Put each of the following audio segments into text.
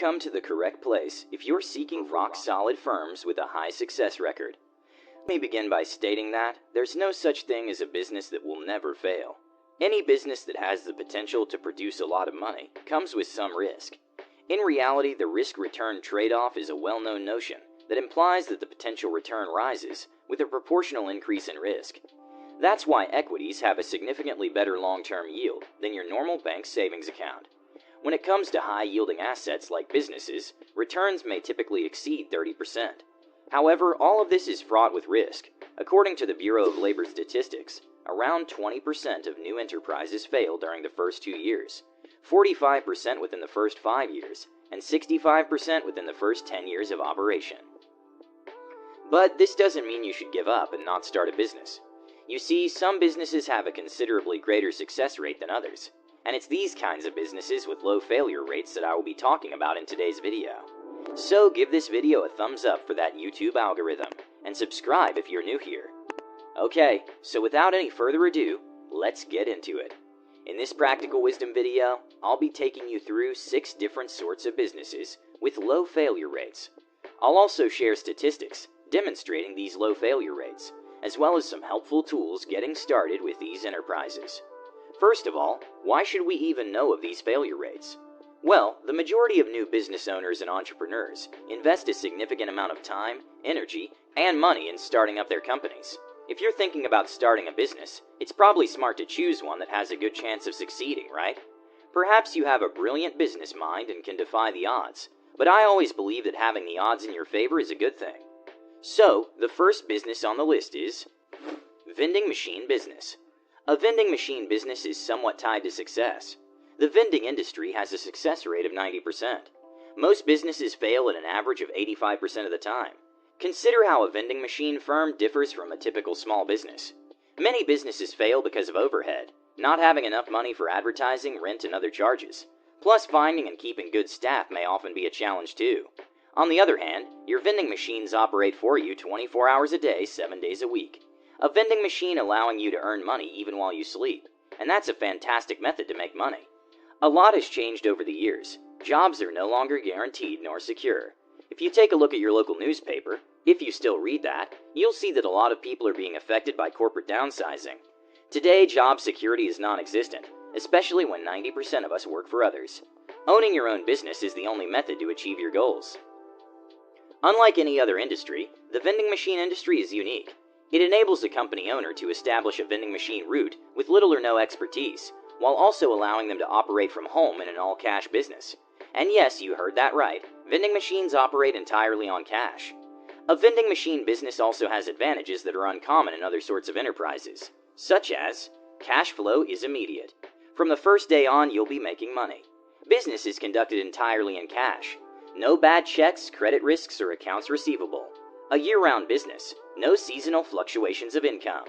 come to the correct place if you're seeking rock-solid firms with a high success record. Let me begin by stating that there's no such thing as a business that will never fail. Any business that has the potential to produce a lot of money comes with some risk. In reality, the risk-return trade-off is a well-known notion that implies that the potential return rises with a proportional increase in risk. That's why equities have a significantly better long-term yield than your normal bank savings account. When it comes to high-yielding assets like businesses, returns may typically exceed 30%. However, all of this is fraught with risk. According to the Bureau of Labor Statistics, around 20% of new enterprises fail during the first 2 years, 45% within the first 5 years, and 65% within the first 10 years of operation. But this doesn't mean you should give up and not start a business. You see, some businesses have a considerably greater success rate than others, and it's these kinds of businesses with low failure rates that I will be talking about in today's video. So give this video a thumbs up for that YouTube algorithm, and subscribe if you're new here. Okay, so without any further ado, let's get into it. In this practical wisdom video, I'll be taking you through 6 different sorts of businesses with low failure rates. I'll also share statistics demonstrating these low failure rates, as well as some helpful tools getting started with these enterprises. First of all, why should we even know of these failure rates? Well, the majority of new business owners and entrepreneurs invest a significant amount of time, energy, and money in starting up their companies. If you're thinking about starting a business, it's probably smart to choose one that has a good chance of succeeding, right? Perhaps you have a brilliant business mind and can defy the odds, but I always believe that having the odds in your favor is a good thing. So, the first business on the list is vending machine business. A vending machine business is somewhat tied to success. The vending industry has a success rate of 90%. Most businesses fail at an average of 85% of the time. Consider how a vending machine firm differs from a typical small business. Many businesses fail because of overhead, not having enough money for advertising, rent, and other charges. Plus, finding and keeping good staff may often be a challenge too. On the other hand, your vending machines operate for you 24 hours a day, 7 days a week. A vending machine allowing you to earn money even while you sleep, and that's a fantastic method to make money. A lot has changed over the years. Jobs are no longer guaranteed nor secure. If you take a look at your local newspaper, if you still read that, you'll see that a lot of people are being affected by corporate downsizing. Today, job security is non-existent, especially when 90% of us work for others. Owning your own business is the only method to achieve your goals. Unlike any other industry, the vending machine industry is unique. It enables a company owner to establish a vending machine route with little or no expertise, while also allowing them to operate from home in an all-cash business. And yes, you heard that right, vending machines operate entirely on cash. A vending machine business also has advantages that are uncommon in other sorts of enterprises, such as cash flow is immediate. From the first day on, you'll be making money. Business is conducted entirely in cash. No bad checks, credit risks, or accounts receivable. A year-round business. No seasonal fluctuations of income.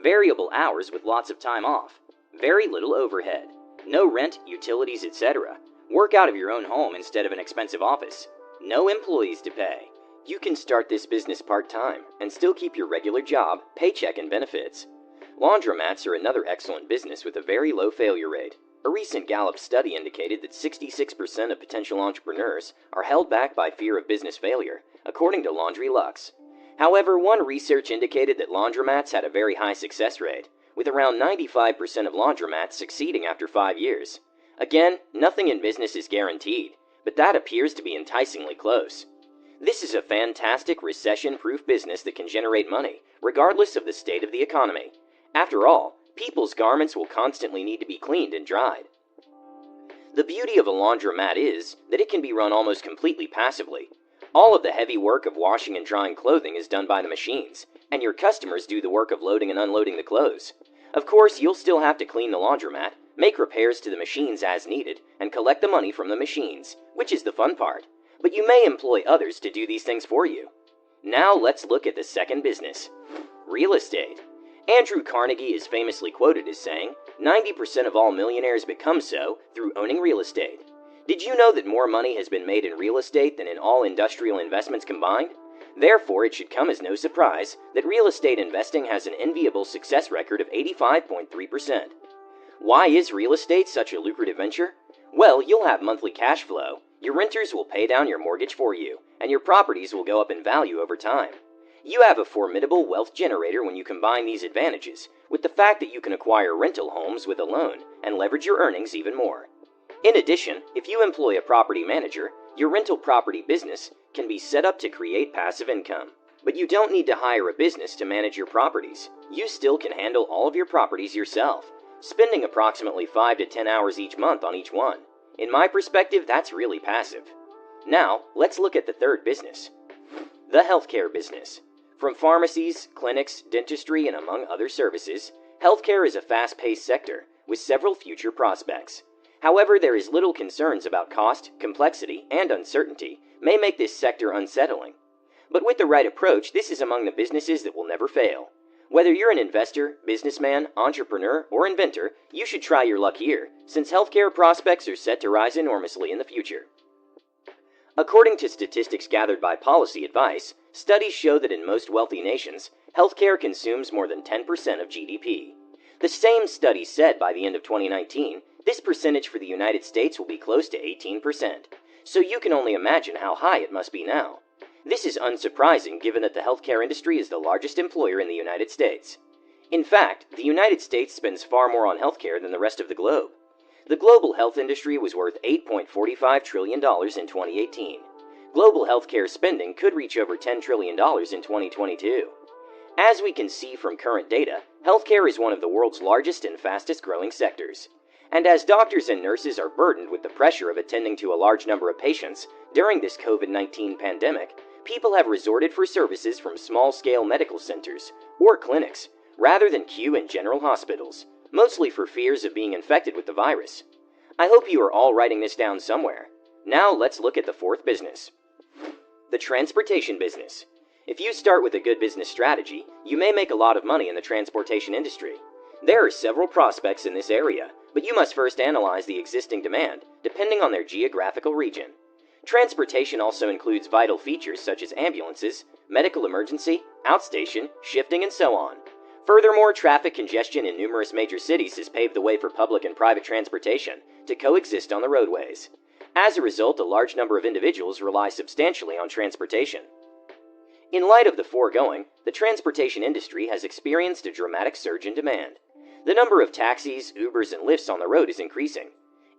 Variable hours with lots of time off. Very little overhead. No rent, utilities, etc. Work out of your own home instead of an expensive office. No employees to pay. You can start this business part-time and still keep your regular job, paycheck, and benefits. Laundromats are another excellent business with a very low failure rate. A recent Gallup study indicated that 66% of potential entrepreneurs are held back by fear of business failure, according to Laundry Lux. However, one research indicated that laundromats had a very high success rate, with around 95% of laundromats succeeding after 5 years. Again, nothing in business is guaranteed, but that appears to be enticingly close. This is a fantastic recession-proof business that can generate money, regardless of the state of the economy. After all, people's garments will constantly need to be cleaned and dried. The beauty of a laundromat is that it can be run almost completely passively. All of the heavy work of washing and drying clothing is done by the machines, and your customers do the work of loading and unloading the clothes. Of course, you'll still have to clean the laundromat, make repairs to the machines as needed, and collect the money from the machines, which is the fun part. But you may employ others to do these things for you. Now let's look at the second business, real estate. Andrew Carnegie is famously quoted as saying, 90% of all millionaires become so through owning real estate. Did you know that more money has been made in real estate than in all industrial investments combined? Therefore, it should come as no surprise that real estate investing has an enviable success record of 85.3%. Why is real estate such a lucrative venture? Well, you'll have monthly cash flow. Your renters will pay down your mortgage for you, and your properties will go up in value over time. You have a formidable wealth generator when you combine these advantages with the fact that you can acquire rental homes with a loan and leverage your earnings even more. In addition, if you employ a property manager, your rental property business can be set up to create passive income. But you don't need to hire a business to manage your properties. You still can handle all of your properties yourself, spending approximately 5 to 10 hours each month on each one. In my perspective, that's really passive. Now, let's look at the third business, the healthcare business. From pharmacies, clinics, dentistry, and among other services, healthcare is a fast-paced sector with several future prospects. However, there is little concerns about cost, complexity, and uncertainty may make this sector unsettling. But with the right approach, this is among the businesses that will never fail. Whether you're an investor, businessman, entrepreneur, or inventor, you should try your luck here, since healthcare prospects are set to rise enormously in the future. According to statistics gathered by Policy Advice, studies show that in most wealthy nations, healthcare consumes more than 10% of GDP. The same study said by the end of 2019, this percentage for the United States will be close to 18%. So you can only imagine how high it must be now. This is unsurprising given that the healthcare industry is the largest employer in the United States. In fact, the United States spends far more on healthcare than the rest of the globe. The global health industry was worth $8.45 trillion in 2018. Global healthcare spending could reach over $10 trillion in 2022. As we can see from current data, healthcare is one of the world's largest and fastest growing sectors. And as doctors and nurses are burdened with the pressure of attending to a large number of patients during this COVID-19 pandemic, people have resorted for services from small-scale medical centers or clinics rather than queue in general hospitals, mostly for fears of being infected with the virus. I hope you are all writing this down somewhere. Now let's look at the fourth business, the transportation business. If you start with a good business strategy, you may make a lot of money in the transportation industry. There are several prospects in this area, but you must first analyze the existing demand, depending on their geographical region. Transportation also includes vital features such as ambulances, medical emergency, outstation, shifting, and so on. Furthermore, traffic congestion in numerous major cities has paved the way for public and private transportation to coexist on the roadways. As a result, a large number of individuals rely substantially on transportation. In light of the foregoing, the transportation industry has experienced a dramatic surge in demand. The number of taxis, Ubers, and Lyfts on the road is increasing.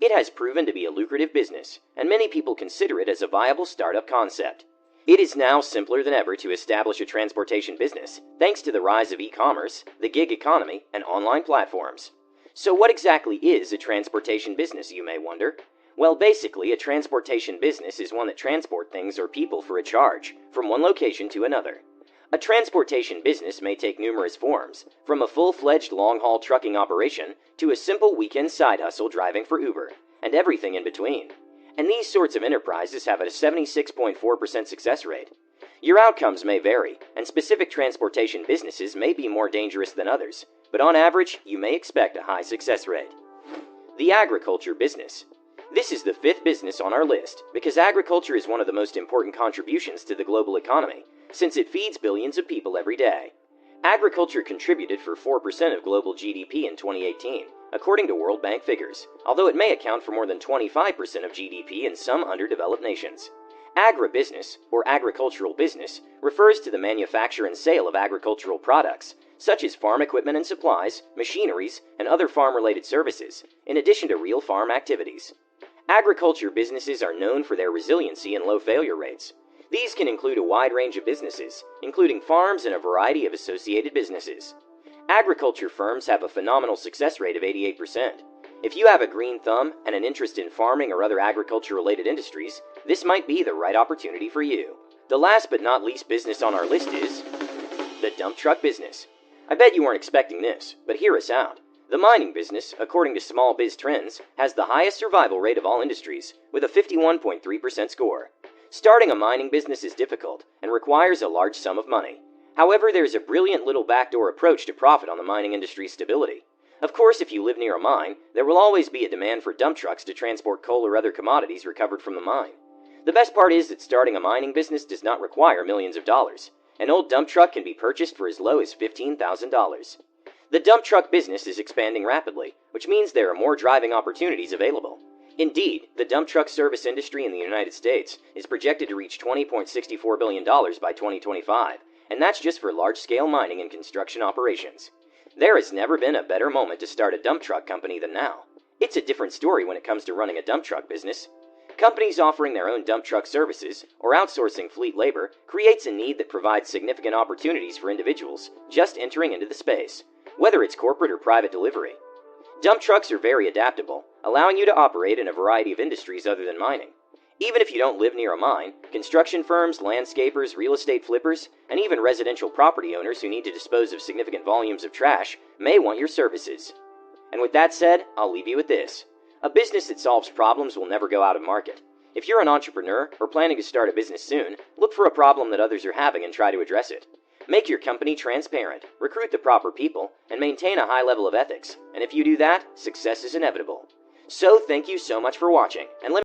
It has proven to be a lucrative business, and many people consider it as a viable startup concept. It is now simpler than ever to establish a transportation business, thanks to the rise of e-commerce, the gig economy, and online platforms. So what exactly is a transportation business, you may wonder? Well, basically, a transportation business is one that transports things or people for a charge, from one location to another. A transportation business may take numerous forms, from a full-fledged long-haul trucking operation to a simple weekend side hustle driving for Uber, and everything in between. And these sorts of enterprises have a 76.4% success rate. Your outcomes may vary, and specific transportation businesses may be more dangerous than others, but on average, you may expect a high success rate. The agriculture business. This is the fifth business on our list, because agriculture is one of the most important contributions to the global economy, since it feeds billions of people every day. Agriculture contributed for 4% of global GDP in 2018, according to World Bank figures, although it may account for more than 25% of GDP in some underdeveloped nations. Agribusiness, or agricultural business, refers to the manufacture and sale of agricultural products, such as farm equipment and supplies, machineries, and other farm-related services, in addition to real farm activities. Agriculture businesses are known for their resiliency and low failure rates. These can include a wide range of businesses, including farms and a variety of associated businesses. Agriculture firms have a phenomenal success rate of 88%. If you have a green thumb and an interest in farming or other agriculture-related industries, this might be the right opportunity for you. The last but not least business on our list is the dump truck business. I bet you weren't expecting this, but hear us out. The mining business, according to Small Biz Trends, has the highest survival rate of all industries, with a 51.3% score. Starting a mining business is difficult and requires a large sum of money. However, there's a brilliant little backdoor approach to profit on the mining industry's stability. Of course, if you live near a mine, there will always be a demand for dump trucks to transport coal or other commodities recovered from the mine. The best part is that starting a mining business does not require millions of dollars. An old dump truck can be purchased for as low as $15,000. The dump truck business is expanding rapidly, which means there are more driving opportunities available. Indeed, the dump truck service industry in the United States is projected to reach $20.64 billion by 2025, and that's just for large-scale mining and construction operations. There has never been a better moment to start a dump truck company than now. It's a different story when it comes to running a dump truck business. Companies offering their own dump truck services or outsourcing fleet labor creates a need that provides significant opportunities for individuals just entering into the space, whether it's corporate or private delivery. Dump trucks are very adaptable, allowing you to operate in a variety of industries other than mining. Even if you don't live near a mine, construction firms, landscapers, real estate flippers, and even residential property owners who need to dispose of significant volumes of trash may want your services. And with that said, I'll leave you with this. A business that solves problems will never go out of market. If you're an entrepreneur or planning to start a business soon, look for a problem that others are having and try to address it. Make your company transparent, recruit the proper people, and maintain a high level of ethics. And if you do that, success is inevitable. So thank you so much for watching, and let